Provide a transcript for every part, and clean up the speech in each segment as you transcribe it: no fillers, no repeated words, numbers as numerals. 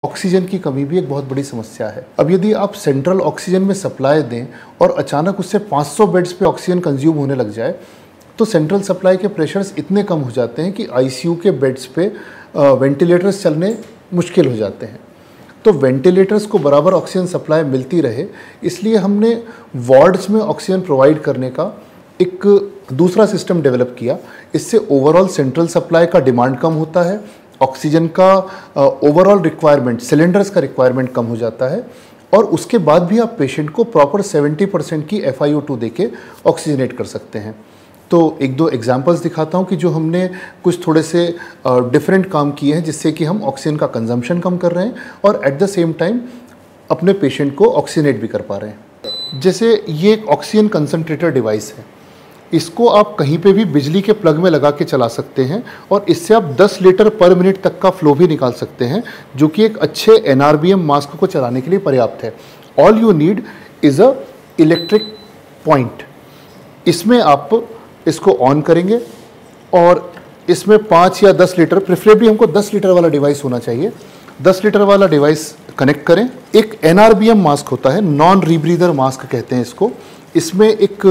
Oxygen की कमी भी एक बहुत बड़ी समस्या है। अब यदि आप सेंट्रल ऑक्सीजन में सप्लाई दें और अचानक उससे 500 बेड्स पे ऑक्सीजन कंज्यूम होने लग जाए तो सेंट्रल सप्लाई के प्रेशर्स इतने कम हो जाते हैं कि आईसीयू के बेड्स पे वेंटिलेटर्स चलने मुश्किल हो जाते हैं। तो वेंटिलेटर्स को बराबर ऑक्सीजन सप्लाई मिलती रहे इसलिए हमने वार्ड्स में ऑक्सीजन प्रोवाइड करने का एक दूसरा सिस्टम डेवलप किया। इससे ओवरऑल सेंट्रल सप्लाई का डिमांड कम होता है, ऑक्सीजन का ओवरऑल रिक्वायरमेंट, सिलेंडर्स का रिक्वायरमेंट कम हो जाता है और उसके बाद भी आप पेशेंट को प्रॉपर 70% की FiO2 देके ऑक्सीजनेट कर सकते हैं। तो एक दो एग्जांपल्स दिखाता हूँ कि जो हमने कुछ थोड़े से डिफरेंट काम किए हैं जिससे कि हम ऑक्सीजन का कंजम्पशन कम कर रहे हैं और एट द सेम टाइम अपने पेशेंट को ऑक्सीजनेट भी कर पा रहे हैं। जैसे ये एक ऑक्सीजन कंसंट्रेटर डिवाइस है, इसको आप कहीं पे भी बिजली के प्लग में लगा के चला सकते हैं और इससे आप 10 लीटर पर मिनट तक का फ्लो भी निकाल सकते हैं, जो कि एक अच्छे NRBM मास्क को चलाने के लिए पर्याप्त है। All you need is a electric point. इसमें आप इसको ऑन करेंगे और इसमें 5 या 10 लीटर, प्रेफरेबली हमको 10 लीटर वाला डिवाइस होना चाहिए, 10 लीटर वाला डिवाइस कनेक्ट करें। एक NRBM मास्क होता है, नॉन रीब्रीदर मास्क कहते हैं इसको। इसमें एक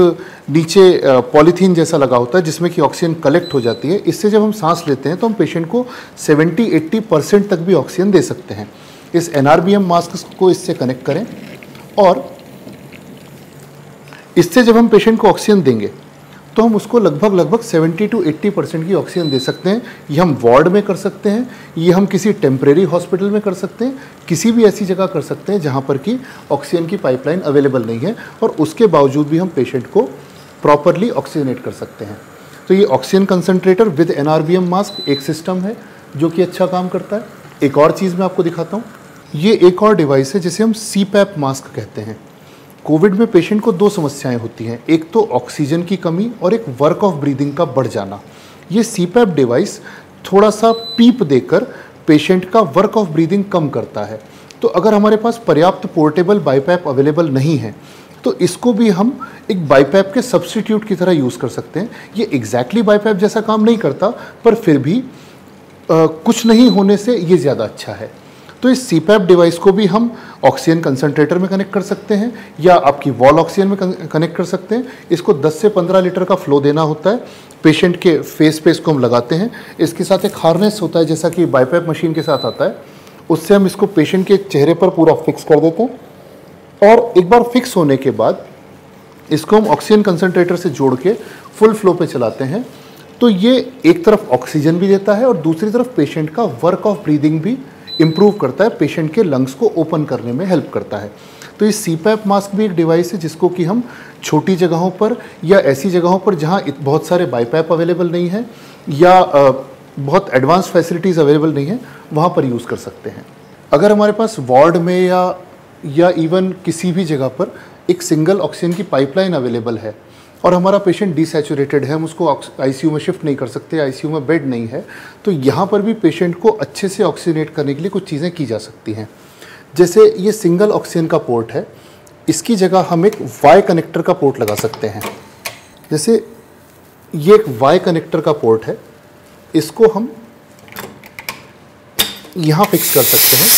नीचे पॉलीथीन जैसा लगा होता है जिसमें कि ऑक्सीजन कलेक्ट हो जाती है। इससे जब हम सांस लेते हैं तो हम पेशेंट को 70-80% तक भी ऑक्सीजन दे सकते हैं। इस NRBM मास्क को इससे कनेक्ट करें और इससे जब हम पेशेंट को ऑक्सीजन देंगे तो हम उसको लगभग 70-80% की ऑक्सीजन दे सकते हैं। ये हम वार्ड में कर सकते हैं, ये हम किसी टेम्परेरी हॉस्पिटल में कर सकते हैं, किसी भी ऐसी जगह कर सकते हैं जहाँ पर कि ऑक्सीजन की पाइपलाइन अवेलेबल नहीं है और उसके बावजूद भी हम पेशेंट को प्रॉपरली ऑक्सीजनेट कर सकते हैं। तो ये oxygen concentrator with NRBM mask एक सिस्टम है जो कि अच्छा काम करता है। एक और चीज़ मैं आपको दिखाता हूँ, ये एक और डिवाइस है जिसे हम CPAP मास्क कहते हैं। कोविड में पेशेंट को 2 समस्याएं होती हैं, एक तो ऑक्सीजन की कमी और एक वर्क ऑफ ब्रीदिंग का बढ़ जाना। ये CPAP डिवाइस थोड़ा सा पीप देकर पेशेंट का वर्क ऑफ ब्रीदिंग कम करता है। तो अगर हमारे पास पर्याप्त पोर्टेबल बाईपैप अवेलेबल नहीं है तो इसको भी हम एक बाईपैप के सब्स्टिट्यूट की तरह यूज़ कर सकते हैं। ये एग्जैक्टली बाईपैप जैसा काम नहीं करता पर फिर भी कुछ नहीं होने से ये ज़्यादा अच्छा है। तो इस CPAP डिवाइस को भी हम ऑक्सीजन कंसंट्रेटर में कनेक्ट कर सकते हैं या आपकी वॉल ऑक्सीजन में कनेक्ट कर सकते हैं। इसको 10 से 15 लीटर का फ्लो देना होता है। पेशेंट के फेस पे इसको हम लगाते हैं। इसके साथ एक हार्नेस होता है जैसा कि बाईपैप मशीन के साथ आता है, उससे हम इसको पेशेंट के चेहरे पर पूरा फिक्स कर देते हैं और एक बार फिक्स होने के बाद इसको हम ऑक्सीजन कंसंट्रेटर से जोड़ के फुल फ्लो पे चलाते हैं। तो ये एक तरफ ऑक्सीजन भी देता है और दूसरी तरफ पेशेंट का वर्क ऑफ ब्रीदिंग भी इम्प्रूव करता है, पेशेंट के लंग्स को ओपन करने में हेल्प करता है। तो ये CPAP मास्क भी एक डिवाइस है जिसको कि हम छोटी जगहों पर या ऐसी जगहों पर जहाँ बहुत सारे बाईपैप अवेलेबल नहीं है या बहुत एडवांस फैसिलिटीज़ अवेलेबल नहीं है वहाँ पर यूज़ कर सकते हैं। अगर हमारे पास वार्ड में या इवन किसी भी जगह पर एक सिंगल ऑक्सीजन की पाइपलाइन अवेलेबल है और हमारा पेशेंट डिसैचुरेटेड है, हम उसको ICU में शिफ्ट नहीं कर सकते, ICU में बेड नहीं है, तो यहाँ पर भी पेशेंट को अच्छे से ऑक्सीजनेट करने के लिए कुछ चीज़ें की जा सकती हैं। जैसे ये सिंगल ऑक्सीजन का पोर्ट है, इसकी जगह हम एक Y कनेक्टर का पोर्ट लगा सकते हैं। जैसे ये एक Y कनेक्टर का पोर्ट है, इसको हम यहाँ फिक्स कर सकते हैं।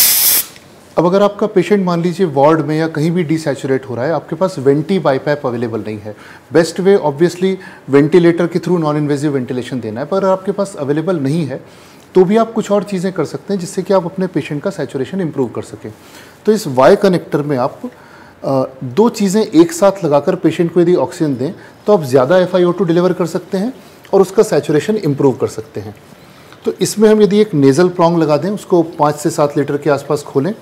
अब अगर आपका पेशेंट मान लीजिए वार्ड में या कहीं भी डिसैचुरेट हो रहा है, आपके पास वेंटी बाईपैप अवेलेबल नहीं है, बेस्ट वे ऑब्वियसली वेंटिलेटर के थ्रू नॉन इन्वेजिव वेंटिलेशन देना है, पर अगर आपके पास अवेलेबल नहीं है तो भी आप कुछ और चीज़ें कर सकते हैं जिससे कि आप अपने पेशेंट का सैचुरेशन इंप्रूव कर सकें। तो इस Y कनेक्टर में आप 2 चीज़ें एक साथ लगाकर पेशेंट को यदि ऑक्सीजन दें तो आप ज़्यादा FiO2 डिलीवर कर सकते हैं और उसका सैचुरेशन इंप्रूव कर सकते हैं। तो इसमें हम यदि एक नेज़ल प्रोंग लगा दें, उसको 5 से 7 लीटर के आसपास खोलें,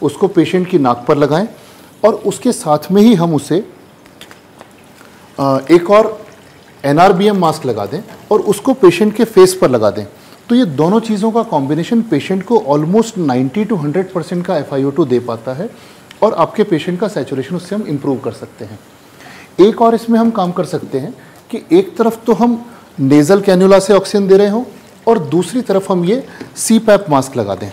उसको पेशेंट की नाक पर लगाएं और उसके साथ में ही हम उसे एक और NRBM मास्क लगा दें और उसको पेशेंट के फेस पर लगा दें। तो ये दोनों चीज़ों का कॉम्बिनेशन पेशेंट को ऑलमोस्ट 90-100% का FiO2 दे पाता है और आपके पेशेंट का सैचुरेशन उससे हम इम्प्रूव कर सकते हैं। एक और इसमें हम काम कर सकते हैं कि एक तरफ तो हम नेज़ल कैन्युला से ऑक्सीजन दे रहे हों और दूसरी तरफ हम ये CPAP मास्क लगा दें।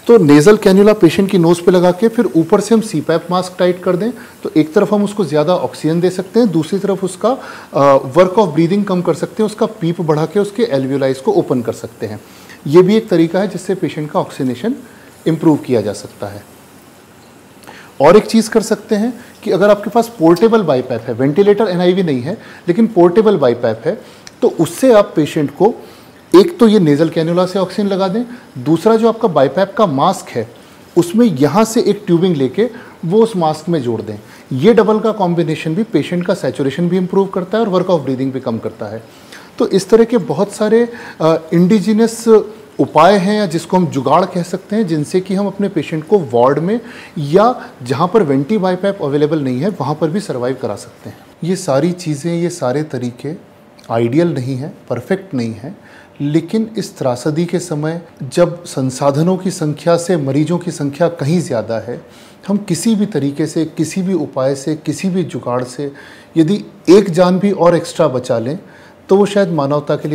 तो नेज़ल कैन्युला पेशेंट की नोज़ पे लगा के फिर ऊपर से हम CPAP मास्क टाइट कर दें तो एक तरफ हम उसको ज़्यादा ऑक्सीजन दे सकते हैं, दूसरी तरफ उसका वर्क ऑफ ब्रीदिंग कम कर सकते हैं, उसका पीप बढ़ा के उसके एल्वियोलाइज को ओपन कर सकते हैं। ये भी एक तरीका है जिससे पेशेंट का ऑक्सीजनेशन इम्प्रूव किया जा सकता है। और एक चीज़ कर सकते हैं कि अगर आपके पास पोर्टेबल बाईपैप है, वेंटिलेटर एनआईवी नहीं है लेकिन पोर्टेबल बाईपैप है, तो उससे आप पेशेंट को एक तो ये नेज़ल कैन्युला से ऑक्सीजन लगा दें, दूसरा जो आपका बाईपैप का मास्क है उसमें यहाँ से एक ट्यूबिंग लेके वो उस मास्क में जोड़ दें। ये डबल का कॉम्बिनेशन भी पेशेंट का सैचुरेशन भी इम्प्रूव करता है और वर्क ऑफ ब्रीदिंग भी कम करता है। तो इस तरह के बहुत सारे इंडिजिनस उपाय हैं या जिसको हम जुगाड़ कह सकते हैं, जिनसे कि हम अपने पेशेंट को वार्ड में या जहाँ पर वेंटी बाईपैप अवेलेबल नहीं है वहाँ पर भी सर्वाइव करा सकते हैं। ये सारी चीज़ें, ये सारे तरीके आइडियल नहीं हैं, परफेक्ट नहीं हैं, लेकिन इस त्रासदी के समय जब संसाधनों की संख्या से मरीजों की संख्या कहीं ज़्यादा है, हम किसी भी तरीके से, किसी भी उपाय से, किसी भी जुगाड़ से यदि एक जान भी और एक्स्ट्रा बचा लें तो वो शायद मानवता के लिए